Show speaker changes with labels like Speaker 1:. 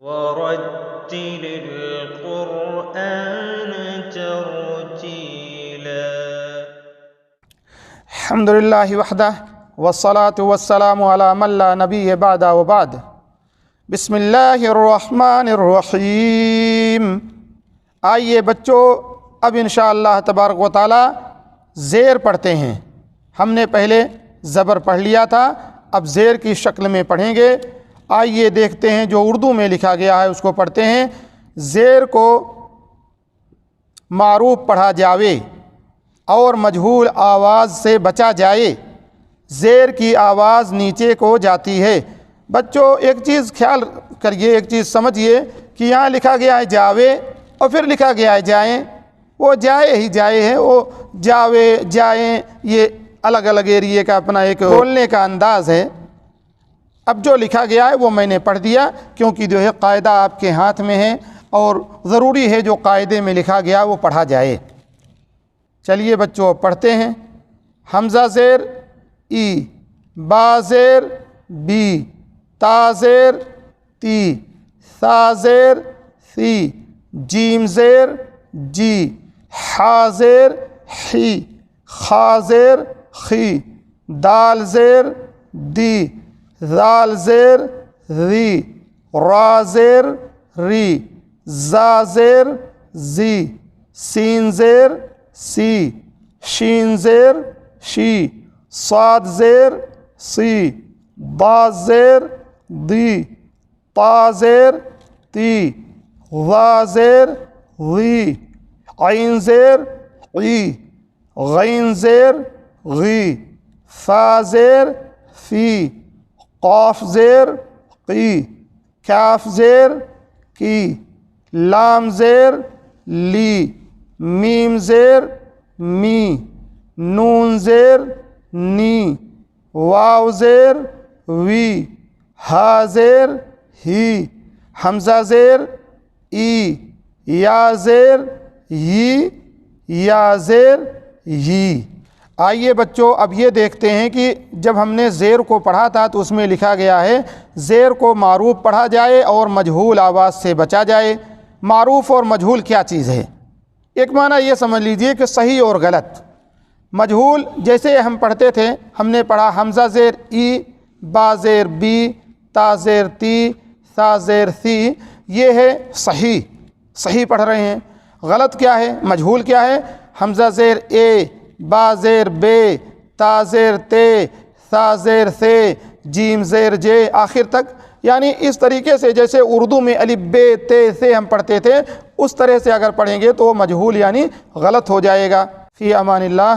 Speaker 1: ورتل القرآن ترتيلا.
Speaker 2: الحمد للہ وحدہ والصلاة والسلام علی من لا نبی بعد وبعد. بسم اللہ الرحمن الرحیم. آئیے بچوں، اب انشاءاللہ تبارک و تعالی زیر پڑھتے ہیں. ہم نے پہلے زبر پڑھ لیا تھا، اب زیر کی شکل میں پڑھیں گے. آئیے دیکھتے ہیں جو اردو میں لکھا گیا ہے اس کو پڑھتے ہیں. زیر کو معروف پڑھا جاوے اور مجہول آواز سے بچا جائے. زیر کی آواز نیچے کو جاتی ہے. بچوں ایک چیز خیال کریے، ایک چیز سمجھیے کہ یہاں لکھا گیا ہے جاوے اور پھر لکھا گیا ہے جائیں. وہ جائے ہی جائے ہے، وہ جاوے جائیں، یہ الگ الگ ایریے کا اپنا ایک بولنے کا انداز ہے. اب جو لکھا گیا ہے وہ میں نے پڑھ دیا، کیونکہ جو ہے قاعدہ آپ کے ہاتھ میں ہے اور ضروری ہے جو قاعدے میں لکھا گیا وہ پڑھا جائے. چلیے بچوں پڑھتے ہیں. حمزہ زیر ای، با زیر بی، تا زیر تی، ثا زیر ثی، جیم زیر جی، حا زیر حی، خا زیر خی، دال زیر دی، ذال زیر ذی، را زیر ری، زا زیر زی، سین زیر سی، شین زیر شی، صاد زیر سی، ضا زیر دی، طا زیر تی، ظا زیر غی، عین زیر عی، غین زیر غی، فا زیر فی، قاف زیر قی، کاف زیر کی، لام زیر لی، میم زیر می، نون زیر نی، واو زیر وی، ہا زیر ہی، حمزہ زیر ای، یا زیر یی، یا زیر یی. آئیے بچوں اب یہ دیکھتے ہیں کہ جب ہم نے زیر کو پڑھا تھا تو اس میں لکھا گیا ہے زیر کو معروف پڑھا جائے اور مجہول آواز سے بچا جائے. معروف اور مجہول کیا چیز ہے؟ ایک معنی یہ سمجھ لیجئے کہ صحیح اور غلط. مجہول جیسے ہم پڑھتے تھے، ہم نے پڑھا حمزہ زیر ای، با زیر بی، تا زیر تی، ثا زیر ثی، یہ ہے صحیح پڑھ رہے ہیں. غلط کیا ہے؟ مجہول کیا ہے؟ حمزہ زیر اے، با زیر بے، تا زیر تے، ثا زیر ثے، جیم زیر جے، آخر تک. یعنی اس طریقے سے جیسے اردو میں الف بے تے سے ہم پڑھتے تھے، اس طرح سے اگر پڑھیں گے تو مجہول یعنی غلط ہو جائے گا. فی امان اللہ.